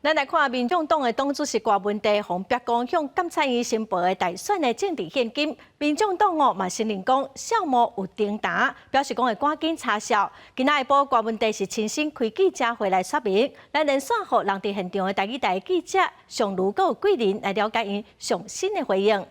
咱来看民众党的党主席郭文地洪白讲向监察院申报的大选的政治现金，民众党嘛承认讲小魔有顶打，表示讲会赶紧查销。今仔下晡郭文地是亲身开记者会来说明，来连线互人伫现场的台记者上如果有几人来了解因上新的回应。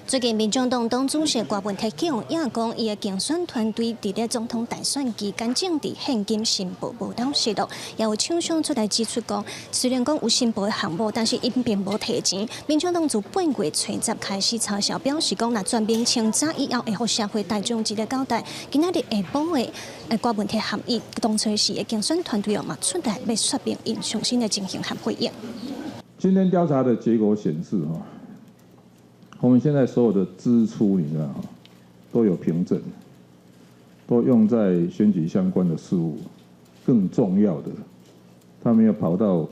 最近，民众党党主席郭文泰讲，也讲伊的竞选团队伫咧总统大选期间政治现金申报无当实录，也有厂商出来指出讲，虽然讲有申报的项目，但是因并无提钱。民众党自8月初10开始查销，表示讲，若全面清查以后，会互社会大众一个交代。今仔日下晡的郭文泰含义，当初时的竞选团队嘛出来要说明因上新的情形和回应。今天调查的结果显示，我们现在所有的支出，你知道哈，都有凭证，都用在选举相关的事务。更重要的，他没有跑到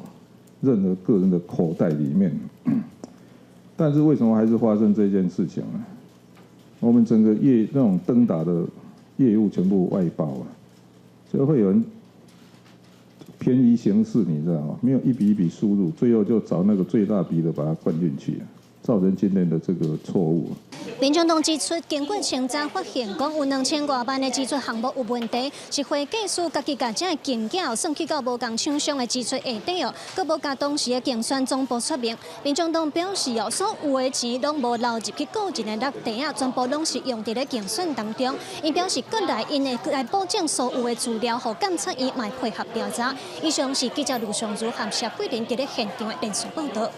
任何个人的口袋里面。但是为什么还是发生这件事情呢？我们整个那种登打的业务全部外包了，所以会有人偏移形式，你知道吗？没有一笔一笔输入，最后就找那个最大笔的把它灌进去。 造成今天的这个错误。民众党指出，经过清查发现，讲有2000多万的支出项目有问题，是会计师家己甲这金额算去到无共厂商的支出下底哦，佮无甲当时的竞选总部说明。民众党表示所有的钱拢无流入去个人的袋啊，全部拢是用伫咧竞选当中。因表示，国内因会来保证所有的资料，互监察院来配合调查。以上是记者卢尚如和谢桂林伫咧现场的连续报道。